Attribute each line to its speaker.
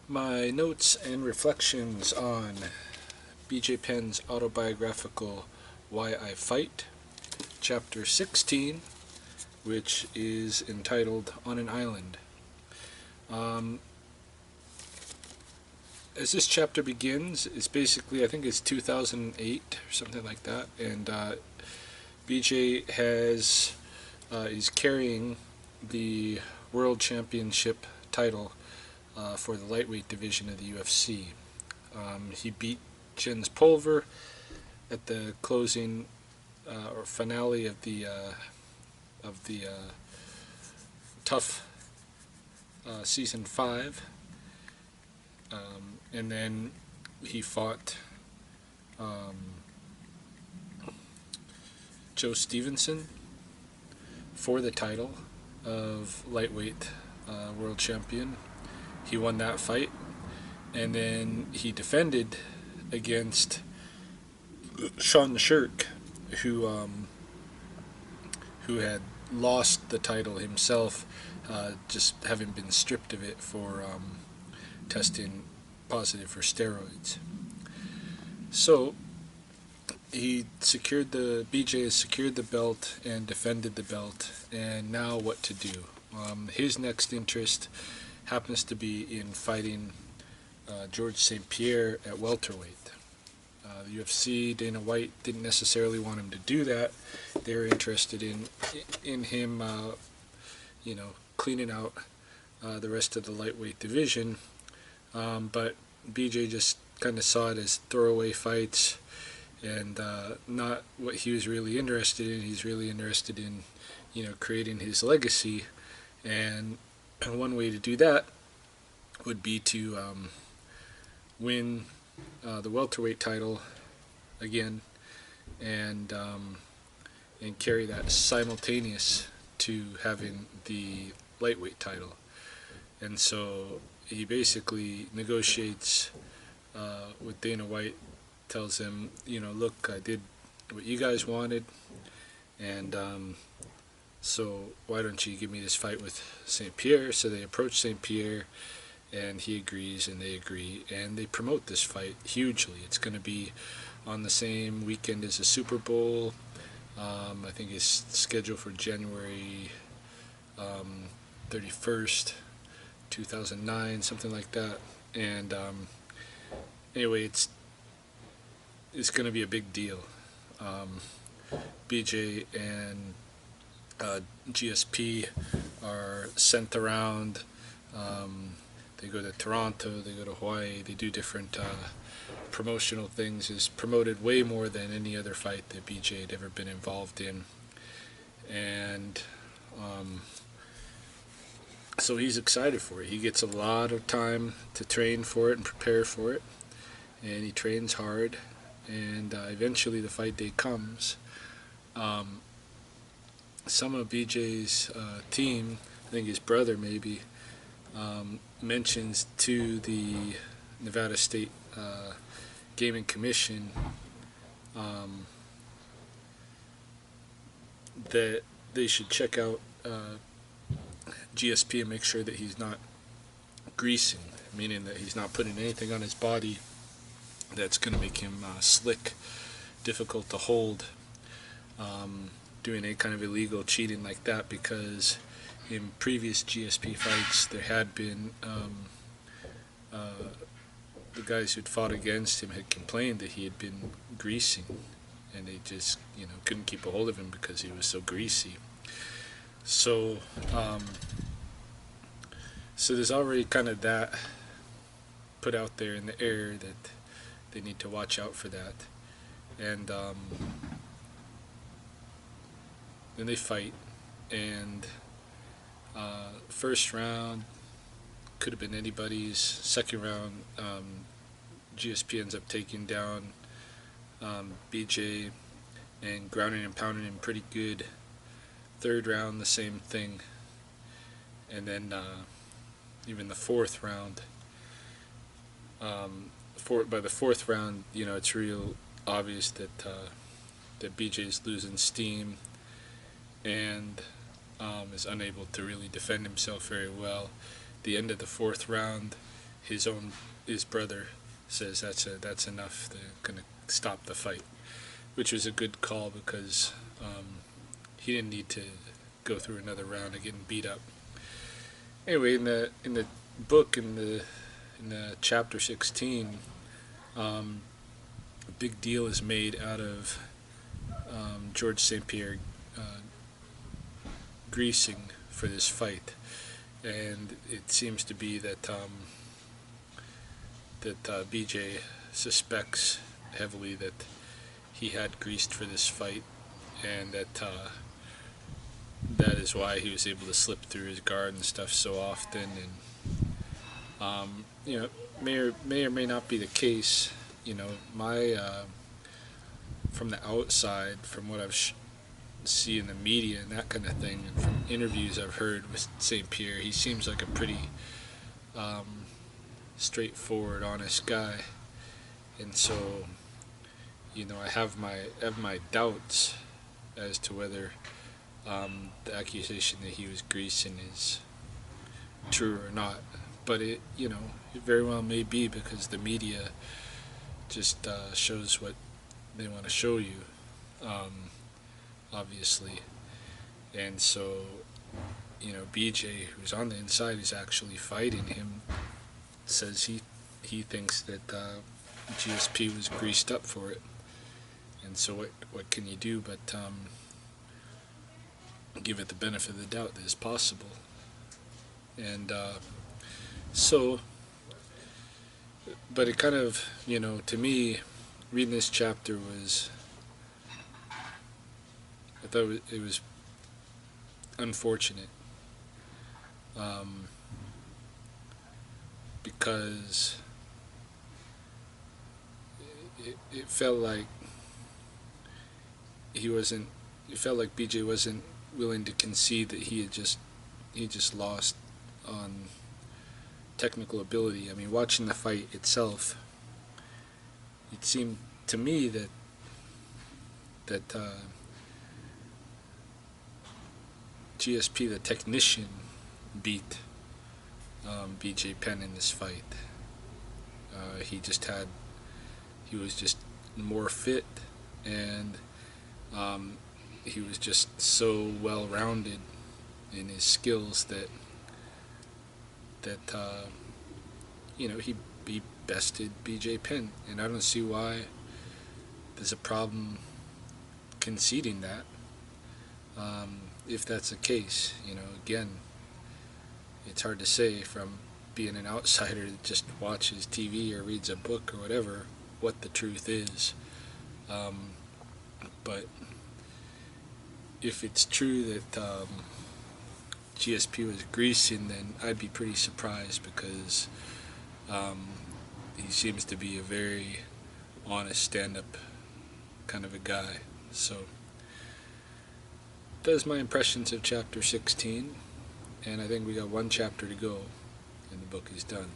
Speaker 1: My notes and reflections on B.J. Penn's autobiographical Why I Fight, Chapter 16, which is entitled On an Island. Um, as this chapter begins, it's basically, I think it's 2008 or something like that, and B.J. is carrying the World Championship title for the lightweight division of the UFC. He beat Jens Pulver at the closing or finale of the Tough season 5, and then he fought Joe Stevenson for the title of lightweight world champion. He won that fight, and then he defended against Sean Shirk, who had lost the title himself, just having been stripped of it for testing positive for steroids. So BJ has secured the belt and defended the belt, and now what to do? His next interest happens to be in fighting George St-Pierre at welterweight. The UFC, Dana White didn't necessarily want him to do that. They were interested in him, cleaning out the rest of the lightweight division. But BJ just kind of saw it as throwaway fights, and not what he was really interested in. He's really interested in, creating his legacy, and one way to do that would be to win the welterweight title again, and carry that simultaneous to having the lightweight title. And so he basically negotiates with Dana White, tells him, look, I did what you guys wanted, and so why don't you give me this fight with St-Pierre? So they approach St-Pierre, and he agrees, and they agree, and they promote this fight hugely. It's going to be on the same weekend as the Super Bowl. I think it's scheduled for January 31st, 2009, something like that. And anyway, it's going to be a big deal. BJ and GSP are sent around. They go to Toronto, they go to Hawaii, they do different promotional things. Is promoted way more than any other fight that BJ had ever been involved in. And so he's excited for it. He gets a lot of time to train for it and prepare for it, and he trains hard, and eventually the fight day comes. Some of BJ's team, I think his brother maybe, mentions to the Nevada State Gaming Commission that they should check out GSP and make sure that he's not greasing, meaning that he's not putting anything on his body that's going to make him slick, difficult to hold, doing any kind of illegal cheating like that, because in previous GSP fights there had been the guys who'd fought against him had complained that he had been greasing, and they just couldn't keep a hold of him because he was so greasy. So so there's already kind of that put out there in the air that they need to watch out for that. And then they fight, and first round could have been anybody's. Second round, GSP ends up taking down BJ and grounding and pounding him pretty good. Third round, the same thing. And then even the fourth round, by the fourth round, it's real obvious that BJ's losing steam and is unable to really defend himself very well. The end of the fourth round, his brother says that's enough. They're gonna stop the fight, which was a good call because he didn't need to go through another round of getting beat up. Anyway, in the book in the chapter 16, a big deal is made out of George St-Pierre greasing for this fight, and it seems to be that B.J. suspects heavily that he had greased for this fight, and that is why he was able to slip through his guard and stuff so often. And may or may not be the case. My from the outside, from what I've see in the media and that kind of thing, and from interviews I've heard with St-Pierre, he seems like a pretty straightforward, honest guy. And so, I have my doubts as to whether the accusation that he was greasing is true or not. But it very well may be, because the media just shows what they want to show you, obviously. And so, BJ, who's on the inside, who's actually fighting him, says he thinks that GSP was greased up for it. And so what can you do but give it the benefit of the doubt that it's possible. And but it kind of, to me, reading this chapter I thought it was unfortunate, because it felt like BJ wasn't willing to concede that he just lost on technical ability. I mean, watching the fight itself, it seemed to me that GSP, the technician, beat B.J. Penn in this fight. He was just more fit, and he was just so well-rounded in his skills that he bested B.J. Penn, and I don't see why there's a problem conceding that. If that's the case, again, it's hard to say from being an outsider that just watches TV or reads a book or whatever what the truth is. But if it's true that GSP was greasing, then I'd be pretty surprised, because he seems to be a very honest stand-up kind of a guy. So that's my impressions of chapter 16, and I think we got one chapter to go and the book is done.